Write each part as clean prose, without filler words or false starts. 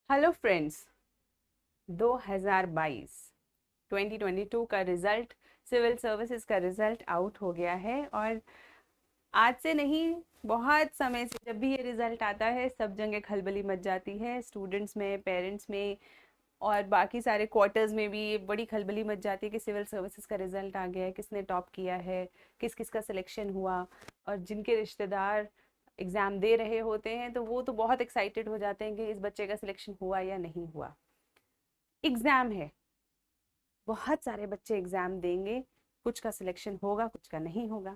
Hello friends. 2022 2022 का result, civil services का result out हो गया है। और आज से नहीं, बहुत समय से जब भी ये रिजल्ट आता है सब जगह खलबली मच जाती है, स्टूडेंट्स में, पेरेंट्स में और बाकी सारे क्वार्टर्स में भी ये बड़ी खलबली मच जाती है कि सिविल सर्विसेज का रिजल्ट आ गया है, किसने टॉप किया है, किस किस का सिलेक्शन हुआ। और जिनके रिश्तेदार एग्ज़ाम दे रहे होते हैं तो वो तो बहुत एक्साइटेड हो जाते हैं कि इस बच्चे का सिलेक्शन हुआ या नहीं हुआ। एग्ज़ाम है, बहुत सारे बच्चे एग्ज़ाम देंगे, कुछ का सिलेक्शन होगा, कुछ का नहीं होगा।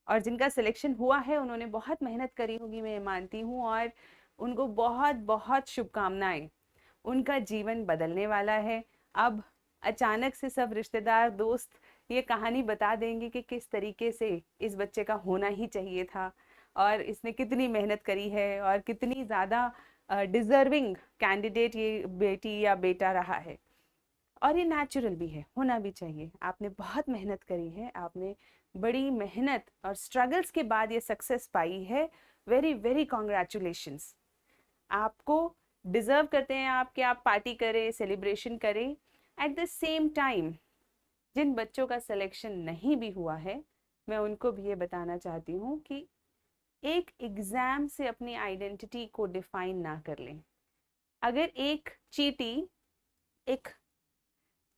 और जिनका सिलेक्शन हुआ है उन्होंने बहुत मेहनत करी होगी, मैं मानती हूँ, और उनको बहुत बहुत शुभकामनाएं। उनका जीवन बदलने वाला है। अब अचानक से सब रिश्तेदार, दोस्त ये कहानी बता देंगे कि किस तरीके से इस बच्चे का होना ही चाहिए था और इसने कितनी मेहनत करी है और कितनी ज़्यादा डिज़र्विंग कैंडिडेट ये बेटी या बेटा रहा है। और ये नेचुरल भी है, होना भी चाहिए। आपने बहुत मेहनत करी है, आपने बड़ी मेहनत और स्ट्रगल्स के बाद ये सक्सेस पाई है। Very very congratulations. आपको डिजर्व करते हैं आप कि आप पार्टी करें, सेलिब्रेशन करें। एट द सेम टाइम जिन बच्चों का सिलेक्शन नहीं भी हुआ है, मैं उनको भी ये बताना चाहती हूँ कि एक एग्जाम से अपनी आइडेंटिटी को डिफाइन ना कर लें। अगर एक चींटी एक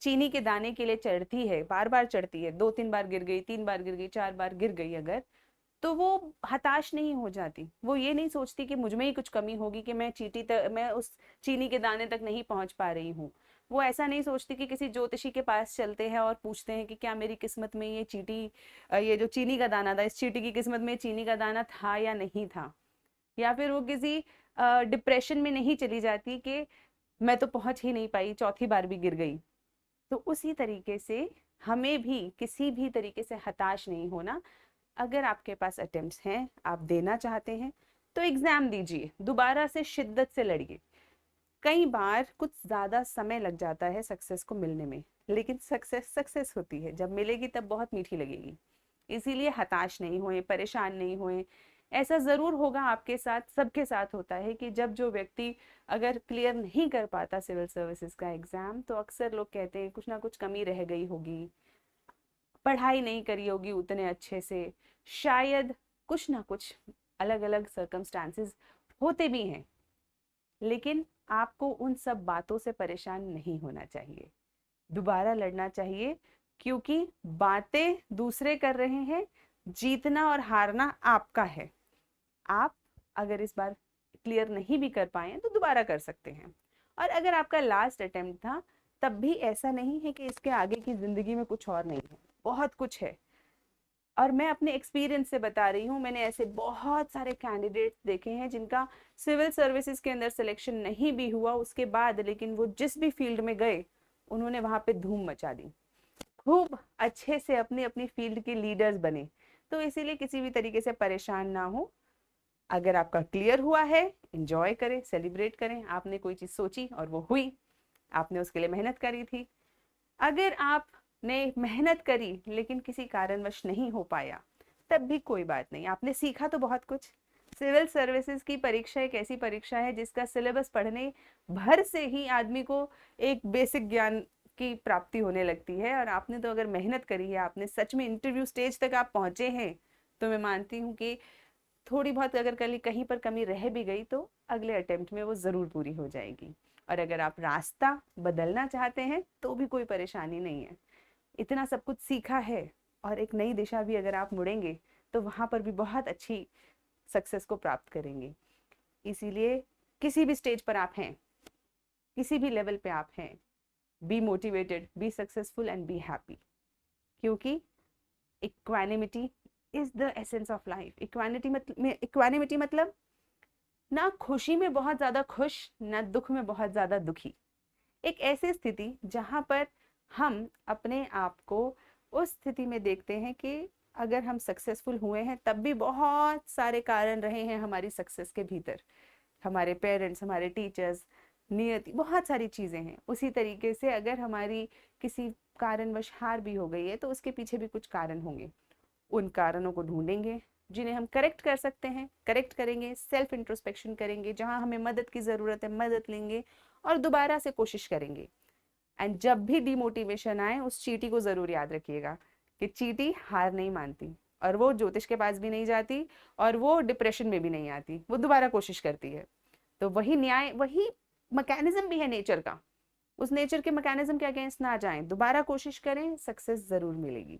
चीनी के दाने के लिए चढ़ती है, बार बार चढ़ती है, 2-3 बार गिर गई, 3 बार गिर गई, 4 बार गिर गई अगर, तो वो हताश नहीं हो जाती। वो ये नहीं सोचती कि मुझ में ही कुछ कमी होगी कि मैं उस चीनी के दाने तक नहीं पहुंच पा रही हूँ। वो ऐसा नहीं सोचती कि किसी ज्योतिषी के पास चलते हैं और पूछते हैं कि क्या मेरी किस्मत में ये ये जो चीनी का दाना था, इस चींटी की किस्मत में चीनी का दाना था या नहीं था। या फिर वो किसी डिप्रेशन में नहीं चली जाती कि मैं तो पहुंच ही नहीं पाई, चौथी बार भी गिर गई। तो उसी तरीके से हमें भी किसी भी तरीके से हताश नहीं होना। अगर आपके पास अटेम्प्ट्स हैं, आप देना चाहते हैं, तो एग्जाम दीजिए, दोबारा से शिद्दत से लड़िए। कई बार कुछ ज़्यादा समय लग जाता है सक्सेस को मिलने में, लेकिन सक्सेस सक्सेस होती है, जब मिलेगी तब बहुत मीठी लगेगी। इसीलिए हताश नहीं होए, परेशान नहीं होए। ऐसा ज़रूर होगा आपके साथ, सबके साथ होता है कि जब जो व्यक्ति अगर क्लियर नहीं कर पाता सिविल सर्विसेज का एग्ज़ाम, तो अक्सर लोग कहते हैं कुछ ना कुछ कमी रह गई होगी, पढ़ाई नहीं करी होगी उतने अच्छे से, शायद कुछ ना कुछ अलग अलग सर्कमस्टांसेस होते भी हैं। लेकिन आपको उन सब बातों से परेशान नहीं होना चाहिए, दोबारा लड़ना चाहिए। क्योंकि बातें दूसरे कर रहे हैं, जीतना और हारना आपका है। आप अगर इस बार क्लियर नहीं भी कर पाए तो दोबारा कर सकते हैं। और अगर आपका लास्ट अटेम्प्ट था, तब भी ऐसा नहीं है कि इसके आगे की जिंदगी में कुछ और नहीं है, बहुत कुछ है। और मैं अपने एक्सपीरियंस से बता रही हूँ, मैंने ऐसे बहुत सारे कैंडिडेट्स देखे हैं जिनका सिविल सर्विसेज के अंदर सिलेक्शन नहीं भी हुआ उसके बाद, लेकिन वो जिस भी फील्ड में गए उन्होंने वहां पे धूम मचा दी, खूब अच्छे से अपनी अपनी फील्ड के लीडर्स बने। तो इसीलिए किसी भी तरीके से परेशान ना हो। अगर आपका क्लियर हुआ है, एंजॉय करें, सेलिब्रेट करें। आपने कोई चीज़ सोची और वो हुई, आपने उसके लिए मेहनत करी थी। अगर आपने मेहनत करी लेकिन किसी कारणवश नहीं हो पाया, तब भी कोई बात नहीं, आपने सीखा तो बहुत कुछ। सिविल सर्विसेज की परीक्षा एक ऐसी परीक्षा है जिसका सिलेबस पढ़ने भर से ही आदमी को एक बेसिक ज्ञान की प्राप्ति होने लगती है। और आपने तो अगर मेहनत करी है, आपने सच में इंटरव्यू स्टेज तक आप पहुंचे हैं, तो मैं मानती हूँ कि थोड़ी बहुत अगर कहीं पर कमी रह भी गई तो अगले अटेम्प्ट में वो ज़रूर पूरी हो जाएगी। और अगर आप रास्ता बदलना चाहते हैं तो भी कोई परेशानी नहीं है, इतना सब कुछ सीखा है। और एक नई दिशा भी अगर आप मुड़ेंगे तो वहाँ पर भी बहुत अच्छी सक्सेस को प्राप्त करेंगे। इसीलिए किसी भी स्टेज पर आप हैं, किसी भी लेवल पे आप हैं, be motivated, be successful and be happy. क्योंकि equanimity is the essence of life. Equanimity मतलब ना खुशी में बहुत ज्यादा खुश, ना दुख में बहुत ज्यादा दुखी। एक ऐसी स्थिति जहां पर हम अपने आप को उस स्थिति में देखते हैं कि अगर हम सक्सेसफुल हुए हैं तब भी बहुत सारे कारण रहे हैं हमारी सक्सेस के भीतर, हमारे पेरेंट्स, हमारे टीचर्स, नियति, बहुत सारी चीजें हैं। उसी तरीके से अगर हमारी किसी कारणवश हार भी हो गई है तो उसके पीछे भी कुछ कारण होंगे। उन कारणों को ढूंढेंगे, जिन्हें हम करेक्ट कर सकते हैं करेक्ट करेंगे, सेल्फ इंट्रोस्पेक्शन करेंगे, जहां हमें मदद की ज़रूरत है मदद लेंगे और दोबारा से कोशिश करेंगे। एंड जब भी डिमोटिवेशन आए उस चींटी को ज़रूर याद रखिएगा कि चींटी हार नहीं मानती, और वो ज्योतिष के पास भी नहीं जाती और वो डिप्रेशन में भी नहीं आती, वो दोबारा कोशिश करती है। तो वही न्याय, वही मैकेनिज्म भी है नेचर का, उस नेचर के मैकेनिज्म के अगेंस्ट ना जाएं, दोबारा कोशिश करें, सक्सेस ज़रूर मिलेगी।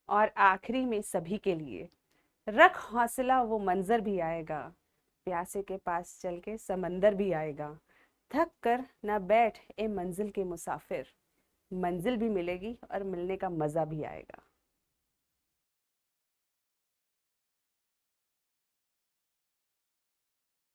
और आखिरी में सभी के लिए, रख हौसला वो मंजर भी आएगा, प्यासे के पास चल के समंदर भी आएगा, थक कर ना बैठ ए मंजिल के मुसाफिर, मंजिल भी मिलेगी और मिलने का मज़ा भी आएगा।